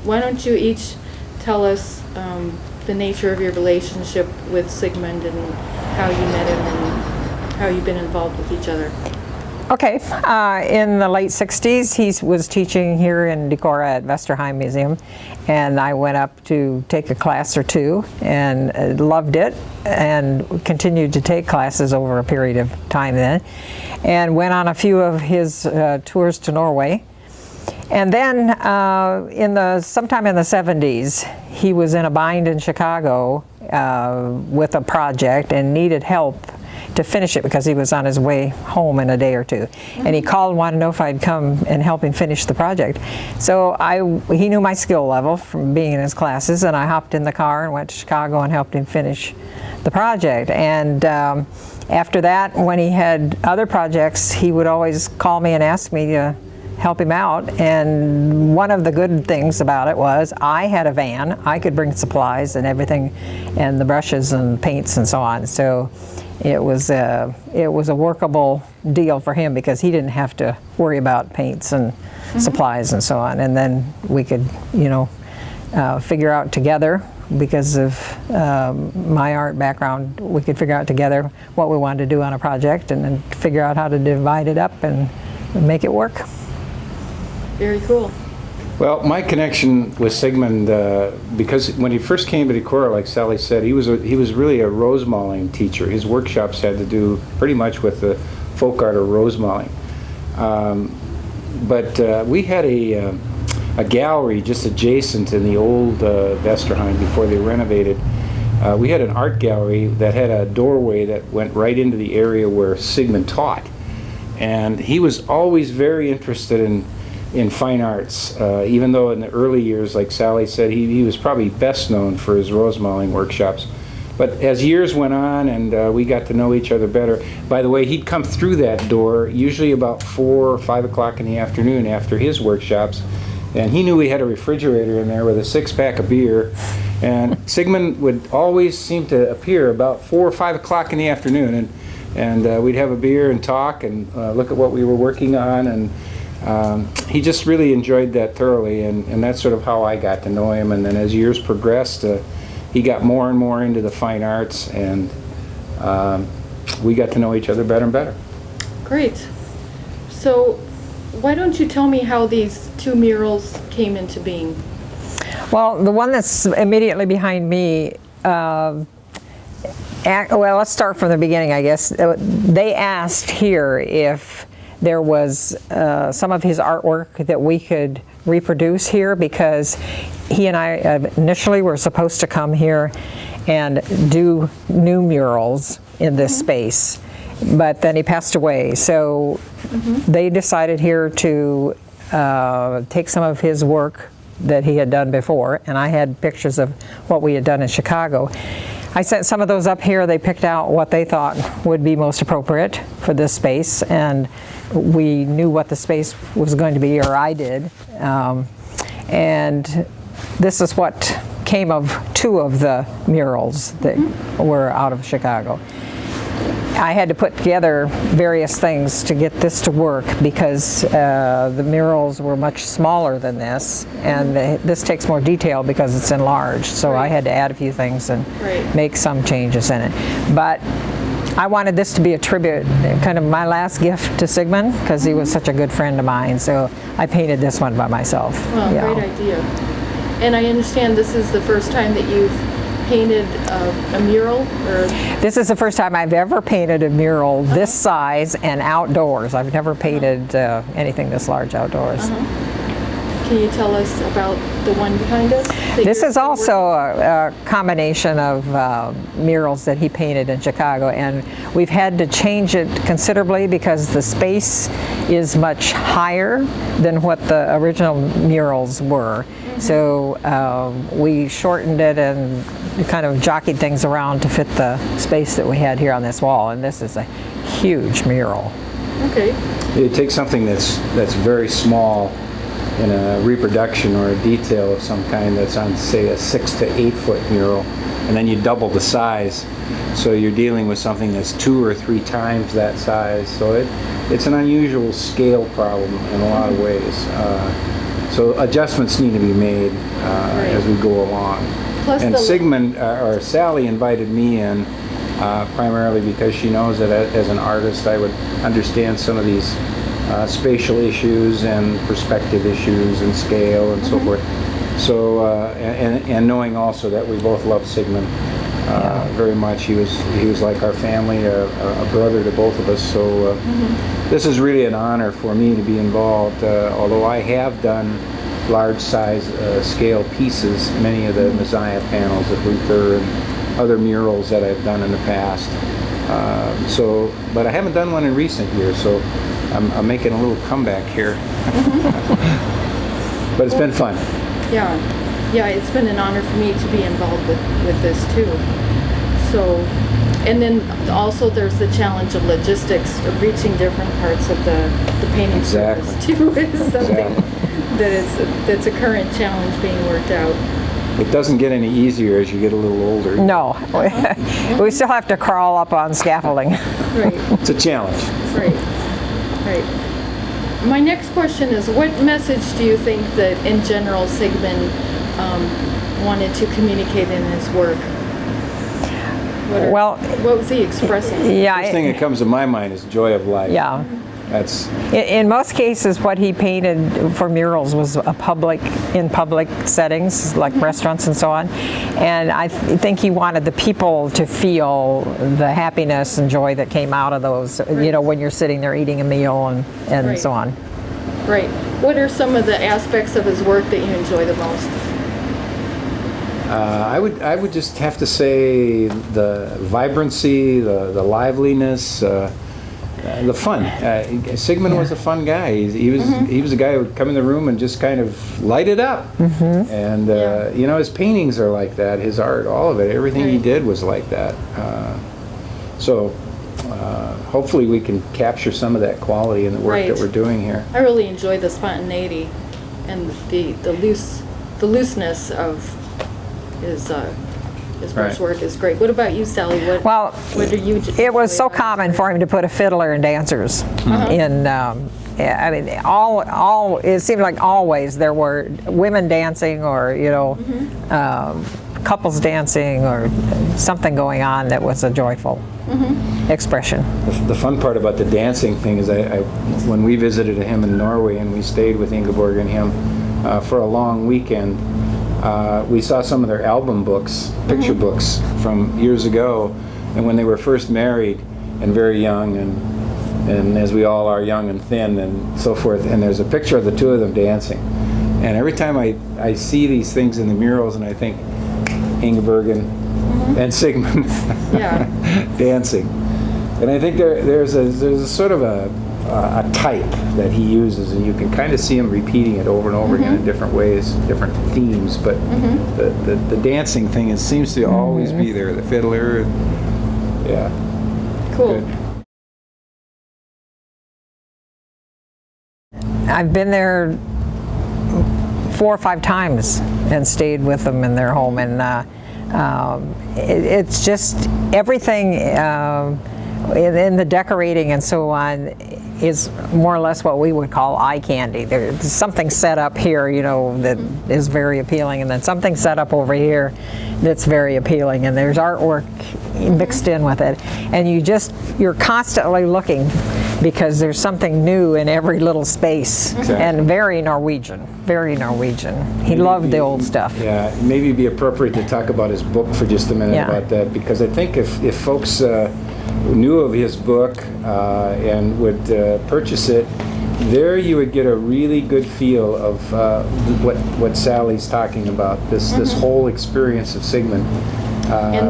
Why don't you each tell us the nature of your relationship with Sigmund and how you met him and how you've been involved with each other? Okay, in the late 60s he was teaching here in Decorah at Vesterheim Museum, and I went up to take a class or two and loved it and continued to take classes over a period of time then, and went on a few of his tours to Norway. And then sometime in the 70s, he was in a bind in Chicago with a project and needed help to finish it because he was on his way home in a day or two. And he called and wanted to know if I'd come and help him finish the project. So he knew my skill level from being in his classes, and I hopped in the car and went to Chicago and helped him finish the project. And after that, when he had other projects, he would always call me and ask me to help him out. And one of the good things about it was I had a van. I could bring supplies and everything, and the brushes and paints and so on. So it was a workable deal for him because he didn't have to worry about paints and supplies and so on. And then we could, figure out together, because of my art background, we could figure out together what we wanted to do on a project and then figure out how to divide it up and make it work. Very cool. Well, my connection with Sigmund, because when he first came to Decorah, like Sallie said, he was really a rose mauling teacher. His workshops had to do pretty much with the folk art of rose mauling. But we had a gallery just adjacent in the old Vesterheim before they renovated. We had an art gallery that had a doorway that went right into the area where Sigmund taught. And he was always very interested in fine arts, even though in the early years, like Sallie said, he was probably best known for his rose mauling workshops. But as years went on and we got to know each other better, by the way, he'd come through that door usually about 4 or 5 o'clock in the afternoon after his workshops, and he knew we had a refrigerator in there with a 6-pack of beer, and Sigmund would always seem to appear about 4 or 5 o'clock in the afternoon, and we'd have a beer and talk and look at what we were working on, and he just really enjoyed that thoroughly, and that's sort of how I got to know him. And then as years progressed, he got more and more into the fine arts, and we got to know each other better and better. Great. So why don't you tell me how these two murals came into being? Well, the one that's immediately behind me, well, let's start from the beginning, I guess. They asked here if there was some of his artwork that we could reproduce here, because he and I initially were supposed to come here and do new murals in this space, but then he passed away. So they decided here to take some of his work that he had done before, and I had pictures of what we had done in Chicago. I sent some of those up here. They picked out what they thought would be most appropriate for this space, and we knew what the space was going to be, or I did. And this is what came of 2 of the murals that were out of Chicago. I had to put together various things to get this to work, because the murals were much smaller than this, and this takes more detail because it's enlarged. So I had to add a few things and make some changes in it. But I wanted this to be a tribute, kind of my last gift to Sigmund, because he was such a good friend of mine. So I painted this one by myself. Well, great idea. And I understand this is the first time that you've painted a mural? Or? This is the first time I've ever painted a mural this size and outdoors. I've never painted anything this large outdoors. Can you tell us about the one behind us? This is also a combination of murals that he painted in Chicago, and we've had to change it considerably because the space is much higher than what the original murals were. So we shortened it and kind of jockeyed things around to fit the space that we had here on this wall, and this is a huge mural. Okay. You take something that's very small in a reproduction or a detail of some kind that's on, say, a 6 to 8 foot mural, and then you double the size. So you're dealing with something that's 2 or 3 times that size. So it's an unusual scale problem in a lot of ways. So adjustments need to be made as we go along. Plus and Sigmund, or Sallie, invited me in primarily because she knows that as an artist I would understand some of these spatial issues and perspective issues and scale and so forth. So and knowing also that we both love Sigmund very much. He was like our family, a brother to both of us. So this is really an honor for me to be involved. Although I have done large size scale pieces, many of the Messiah panels of Luther and other murals that I've done in the past. But I haven't done one in recent years, so I'm making a little comeback here. But it's been fun. Yeah, it's been an honor for me to be involved with this too. So, and then also there's the challenge of logistics of reaching different parts of the painting service too. Is something that's a current challenge being worked out. It doesn't get any easier as you get a little older. No, we still have to crawl up on scaffolding. Right. It's a challenge. Right. My next question is, what message do you think that in general Sigmund wanted to communicate in his work? What was he expressing? Yeah, First thing that comes to my mind is joy of life. Yeah. That's in most cases what he painted for murals was in public settings like restaurants and so on, and I think he wanted the people to feel the happiness and joy that came out of those, you know, when you're sitting there eating a meal and so on. Right. What are some of the aspects of his work that you enjoy the most? I would just have to say the vibrancy, the liveliness, the fun. Sigmund was a fun guy. He was a guy who would come in the room and just kind of light it up. And you know, his paintings are like that. His art, all of it, everything he did was like that. So hopefully we can capture some of that quality in the work that we're doing here. I really enjoy the spontaneity and the looseness of his work is great. What about you, Sallie? What do you? It was so common for him to put a fiddler and dancers in. I mean, all. It seemed like always there were women dancing, or you know, couples dancing, or something going on that was a joyful expression. The fun part about the dancing thing is, when we visited him in Norway and we stayed with Ingeborg and him for a long weekend. We saw some of their album books, picture books from years ago, and when they were first married and very young, and as we all are, young and thin and so forth, and there's a picture of the two of them dancing. And every time I see these things in the murals, and I think Ingeborg and Sigmund dancing. And I think there's a sort of a type that he uses, and you can kind of see him repeating it over and over again in different ways, different themes, but the dancing thing seems to always be there, the fiddler. Cool. Good. I've been there 4 or 5 times and stayed with them in their home, and it's just everything in the decorating and so on is more or less what we would call eye candy. There's something set up here, you know, that is very appealing, and then something set up over here that's very appealing, and there's artwork mixed in with it, and you're constantly looking because there's something new in every little space. And very Norwegian. He loved the old stuff. Yeah, maybe it'd be appropriate to talk about his book for just a minute about that, because I think if folks knew of his book and would purchase it, there you would get a really good feel of what Sallie's talking about, this whole experience of Sigmund.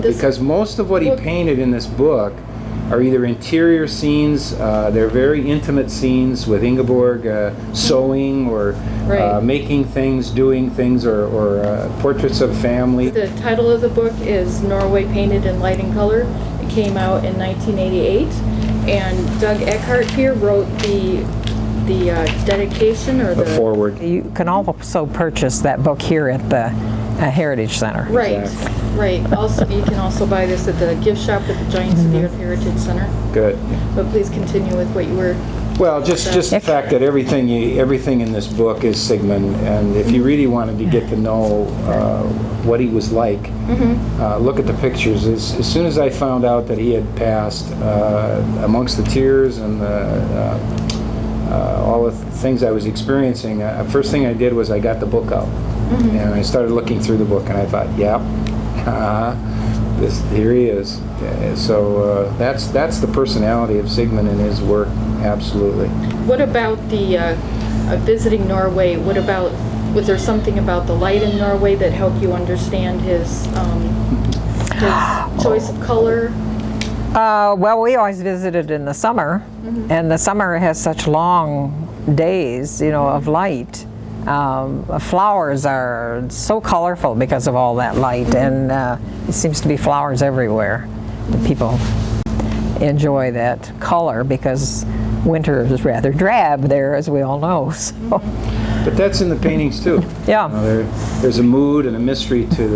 Because most of what he painted in this book are either interior scenes, they're very intimate scenes with Ingeborg sewing or making things, doing things, or portraits of family. The title of the book is Norway Painted in Light and Color. It came out in 1988, and Doug Eckheart here wrote the dedication or the forward. You can also purchase that book here at the Heritage Center. Right, Exactly. right. Also, you can also buy this at the gift shop at the Giants of the Earth Heritage Center. Good. But please continue with what you were. Well, just the fact that everything in this book is Sigmund, and if you really wanted to get to know what he was like, look at the pictures. As soon as I found out that he had passed, amongst the tears and all the things I was experiencing, first thing I did was I got the book out, and I started looking through the book, and I thought, yep, here he is. So that's the personality of Sigmund in his work, absolutely. What about the visiting Norway? Was there something about the light in Norway that helped you understand his choice of color? Well, we always visited in the summer, and the summer has such long days, of light. Flowers are so colorful because of all that light, and it seems to be flowers everywhere. People enjoy that color because winter is rather drab there, as we all know. So. But that's in the paintings too. Yeah. There's a mood and a mystery to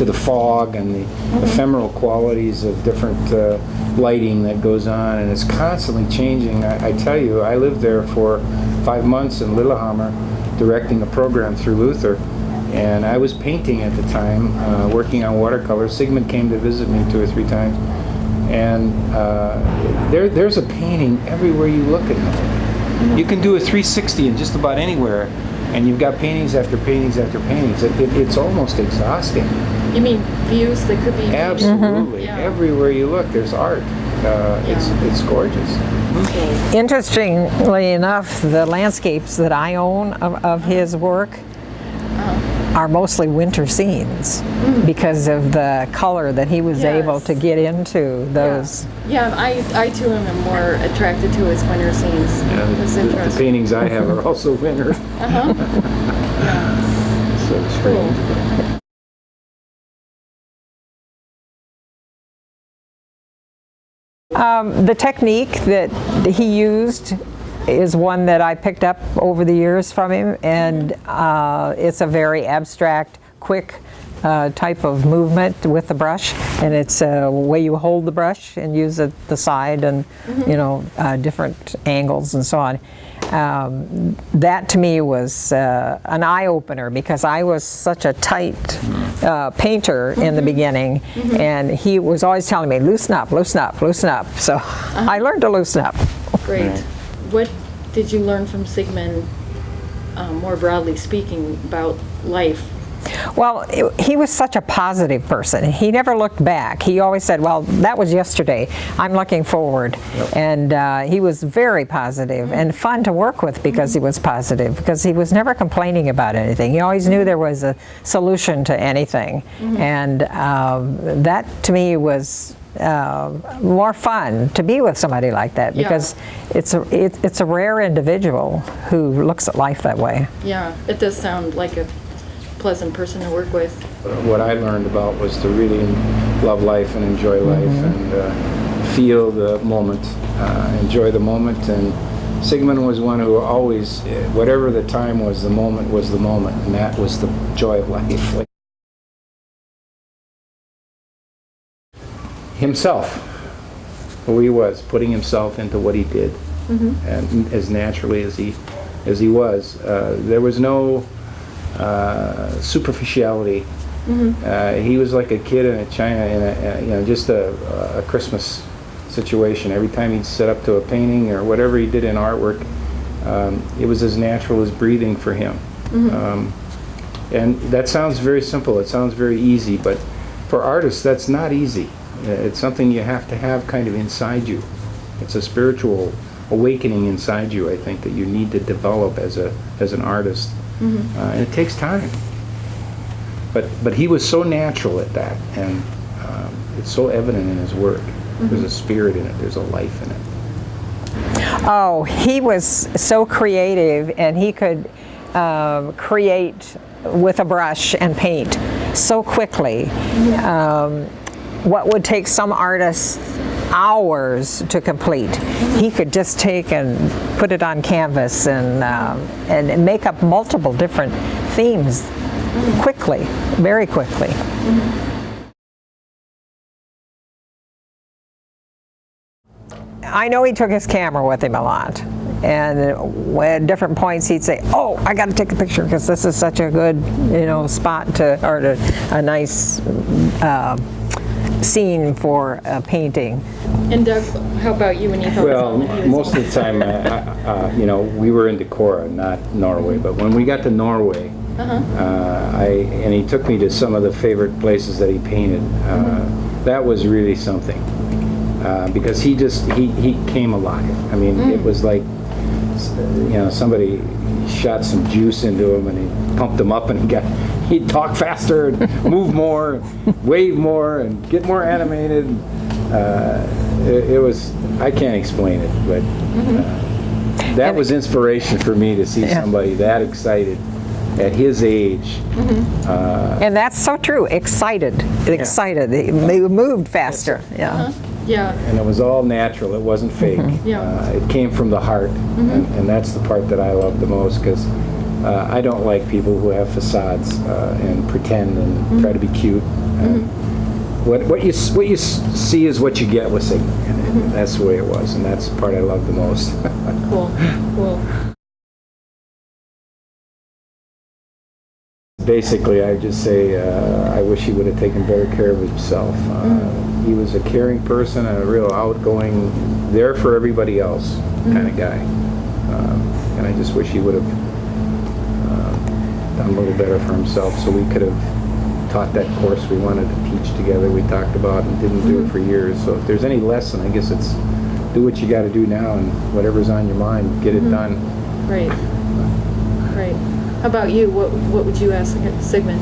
the fog and the ephemeral qualities of different lighting that goes on, and it's constantly changing. I tell you, I lived there for 5 months in Lillehammer, directing a program through Luther, and I was painting at the time, working on watercolors. Sigmund came to visit me 2 or 3 times, and there's a painting everywhere you look at it. You can do a 360 in just about anywhere, and you've got paintings after paintings after paintings. It's almost exhausting. You mean views that could be... Absolutely. Yeah. Everywhere you look, there's art. It's gorgeous. Interestingly enough, the landscapes that I own of his work are mostly winter scenes because of the color that he was able to get into those. Yeah, I too am more attracted to his winter scenes. It's The interesting. paintings I have are also winter. So strange. The technique that he used is one that I picked up over the years from him, and it's a very abstract, quick type of movement with the brush, and it's a way you hold the brush and use the side and different angles and so on. That to me was an eye-opener because I was such a tight painter in the beginning, and he was always telling me, loosen up, loosen up, loosen up. So I learned to loosen up. Great. What did you learn from Sigmund, more broadly speaking, about life? Well, he was such a positive person. He never looked back. He always said, well, that was yesterday. I'm looking forward. Yep. And he was very positive and fun to work with because he was positive, because he was never complaining about anything. He always knew there was a solution to anything. And that, to me, was more fun to be with somebody like that because it's a rare individual who looks at life that way. Yeah, it does sound like a pleasant person to work with. What I learned about was to really love life and enjoy life and feel the moment, enjoy the moment. And Sigmund was one who always, whatever the time was the moment, and that was the joy of life. Himself, who he was, putting himself into what he did, and as naturally as he was. There was no superficiality. He was like a kid in China in just a Christmas situation. Every time he'd set up to a painting or whatever he did in artwork, it was as natural as breathing for him. And that sounds very simple. It sounds very easy, but for artists, that's not easy. It's something you have to have kind of inside you. It's a spiritual awakening inside you, I think, that you need to develop as an artist. And it takes time. But he was so natural at that, and it's so evident in his work. There's a spirit in it. There's a life in it. Oh, he was so creative, and he could create with a brush and paint so quickly. What would take some artists hours to complete, he could just take and put it on canvas and make up multiple different themes quickly, very quickly. I know he took his camera with him a lot, and at different points he'd say, "Oh, I got to take a picture because this is such a good, spot or a nice scene for painting." And Doug, how about you when you thought? Well, most of the time, we were in Decorah, not Norway. But when we got to Norway, and he took me to some of the favorite places that he painted. That was really something. Because he came alive. I mean, it was like, somebody shot some juice into him and he pumped him up, and he'd talk faster and move more, and wave more, and get more animated. It was, I can't explain it, but that was inspiration for me to see somebody that excited at his age. And that's so true. Excited. They moved faster. Yeah. And it was all natural. It wasn't fake. It came from the heart, and that's the part that I love the most, because I don't like people who have facades and pretend and try to be cute. What you see is what you get with Sigmund, and that's the way it was, and that's the part I love the most. Cool. Basically, I just say I wish he would have taken better care of himself. He was a caring person and a real outgoing, there for everybody else kind of guy. And I just wish he would have done a little better for himself, so we could have taught that course we wanted to teach together, we talked about, and didn't do it for years. So if there's any lesson, I guess it's do what you got to do now, and whatever's on your mind, get it done. Right. How about you? What would you ask Sigmund?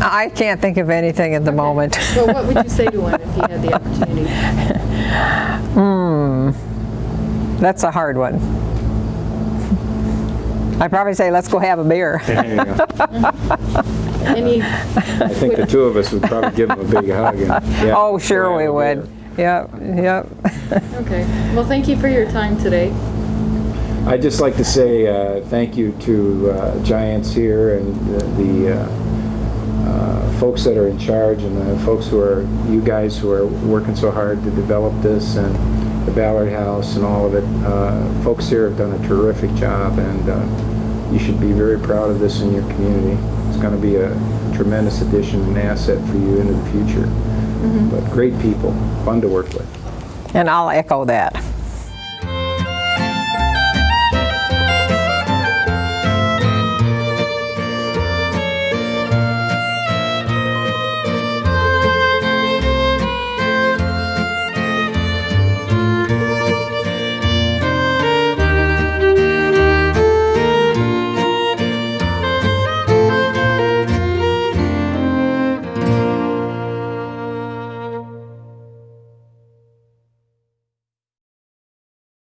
I can't think of anything at the moment. Well, what would you say to him if you had the opportunity? That's a hard one. I'd probably say, let's go have a beer. There you go. I think the two of us would probably give him a big hug. Oh, sure we would. Yep. Okay. Well, thank you for your time today. I'd just like to say thank you to Giants here, and the folks that are in charge, and the folks you guys who are working so hard to develop this, and the Ballard House and all of it. Folks here have done a terrific job, and you should be very proud of this in your community. It's going to be a tremendous addition and asset for you into the future. But great people, fun to work with. And I'll echo that.